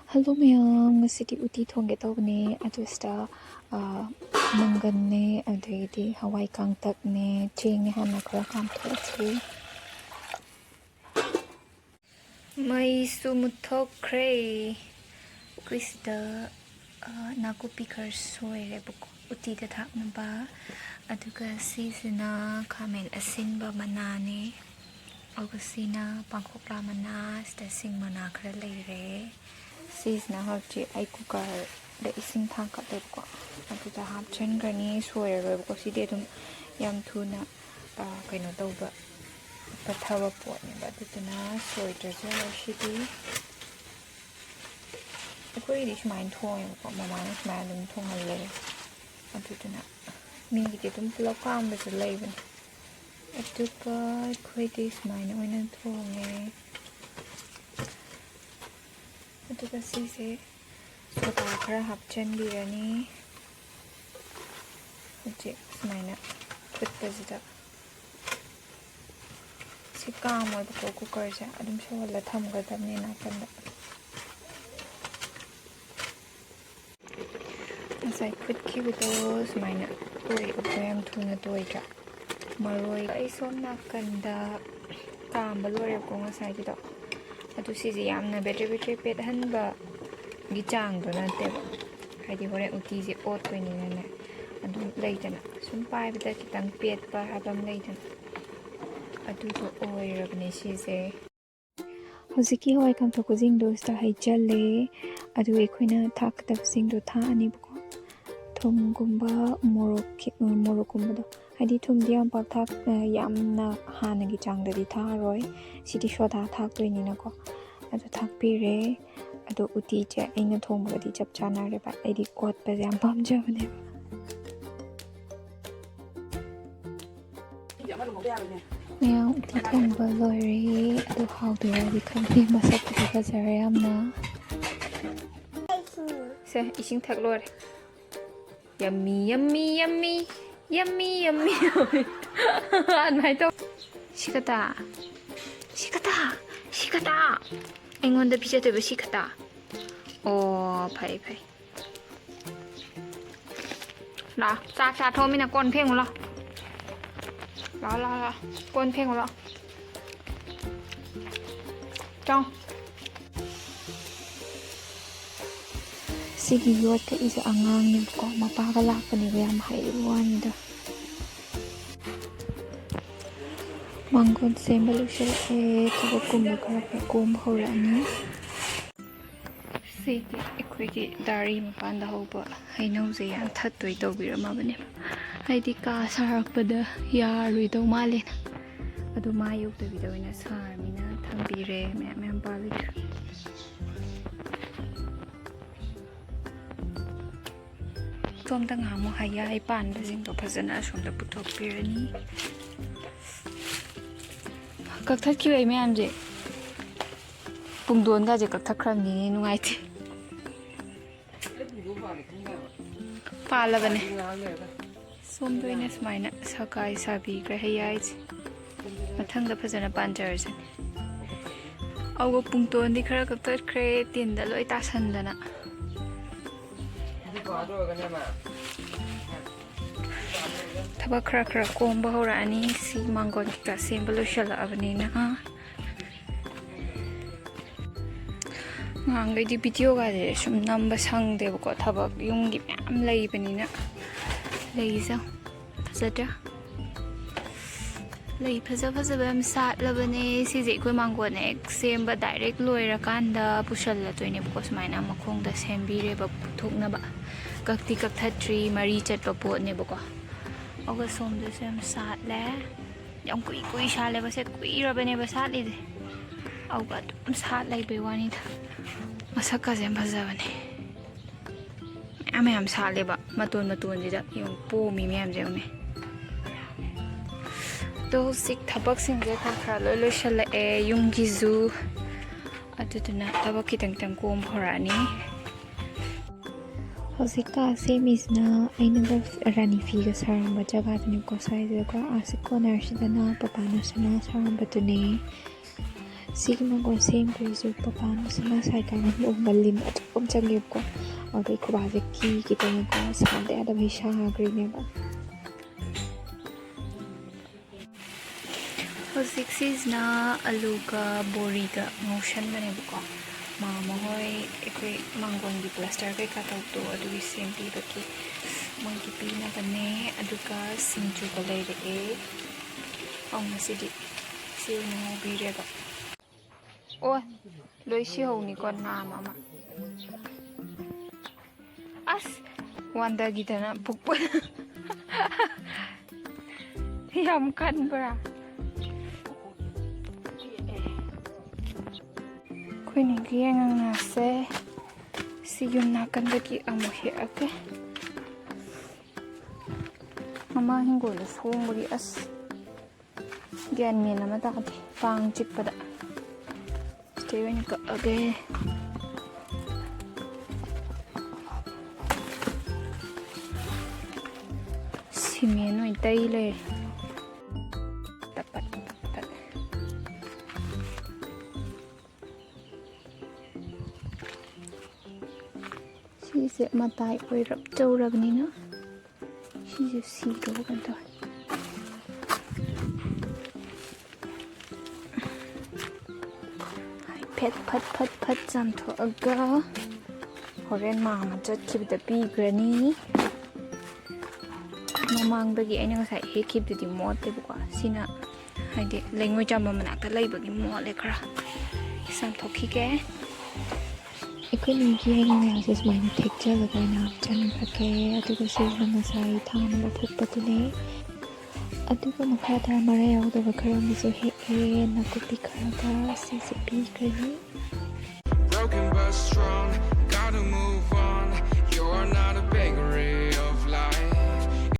Hello ma'am, ngasi Utti thongge tawbane adusta mangan ne adaydi hawai kangtak ne cheng ne hana khara kam thochi mai su muthokre krista nakupi khar soire buko Utti da thakna ba aduga sisina khamen asinba manane augustina pangkhokla mana sta sing mana khara leire sisna hapchi ai cooker da ising thang ka le ko adu da hap chen gani soire ro ko si de dum yam thuna kaino tawba pathawa pot ne ba dutuna soi tra je shidi ko ri shmain thong ko mama ne shmain dum thong le adu tuna mi gi dum plo kam ba je le ban adu ka khoi de shmain oina thong ne aduga sise soda khara hapchen birani je smaina putpa jida sika mo ko cooker ja adum shawala thamga damne na kanda asai put ki bido smaina toi upayam thuna toi ja maroi ai som na kanda kam balore ko ngasai jida adu sisi yamna battery pet hanba gi chang do na te haidi hore uti je ot ko ni na adu leitana sum pai bita kitang pet pa habam leitana adu to oi rabne sise hoziki hoi kam to ko jing do sta hai challe adu ekhoina thak tab sing do tha ani ko thum gumba morok gumba do haidi thum diam pa thak yamna hana gi chang da di tha roi sidi shoda thak to ni na ko adu thak pi re adu uti che aina thongba di chap chana re ba aidi kot pa jam pam jabane maya uti thongba lori adu how to di khampi masak di ka jare amna se ising thak lor yummy yummy yummy yummy yummy an mai to shikata aingonda pizza to shikata oh phai la cha thomi na kon pheng la kon pheng la chong sigi yot ka isa angang ni ko mapaka la pa ni yam hai wanda mangon sembal ushel e to kum ka kum horani sigi ekwigi dari mapan da hoba hainau je yang thattoi tawbirama bane haidi ka sarakpada yarui do malen adu mayuk da bidawina sarmina thambire mem pali somda ngamo haya ai pan da jing to phajana somda puthok pirani kakthak ki wei myam je pungdon ga je kakthak khram ni nungai thi pala bane som doina smaina sakai sabi gra hayai mathang da phajana panjar je augo pungton di khara kakthak khre tin da loi ta sandana thaba khara komba horani si mangon ka sembalo shala abani na ngang di video ga de sum namba sang de ko thaba yumgi myam lei bani na lei sa phajada lei phaja bam sat labane si je koi mangon ek semba direct loira kanda pushal la toine ko smaina makhong da sembire ba puthokna ba kakti kakthatri mari chat pa pot ne ba ko oga som de sem sat le yam kui sha le ba se kui ra bane ba sat le de oga dum sat lai be wani tha masak ka sem bhaja bane am sat le ba maton ji da yong po mi myam je ne to sik thabaksingju khara loi shala e Yumgi zu aduduna tabak kitang kom horani hozika semisna aina rani figa saramba jaga tuni ko size ko asiko narshidana papana sana saramba tuni Sige mangkon sempreisu papano sama sai kanan malim atom changibko audai kubaje ki kitengko sade ada bhisha agrineba hojikisina aluga boriga motion banebko mama hoi ekoi mangon di plaster kai ka tawto adugi sempi baki monkey pina bane aduga singju ko leire masidi siu no birega oh loisi honi ko nama ma as wanda gidana pukpa yam kan bra kuini giang na se siyun na kan dagi amo he ake mama hingo le songori as gian miền mà ta thì vàng chích vào đã thế bên cỡ cái xì miền ngoài tây lên tập bật xì sẽ mà tai quay rập trâu ra cái này nữa xì đồกันthôiพัดจำถั่วก็พอเรียนมามันจะคลิปแต่ปีกระนี้มังตะกี้ไอ้นี่ก็ใส่ให้คลิปแต่ดีมอดเลยบอกว่าสินะให้เด็กเล็งไว้จำมันหนักแต่เลยแบบนี้มอดเลยครับสามถั่วขี้แก่ Economic analysis minor texture lagai na chan phake aduga silna masai thana la phukpatu ne aduga makhada mara yauda khara miso he na kupi khara da CCP krani broken but strong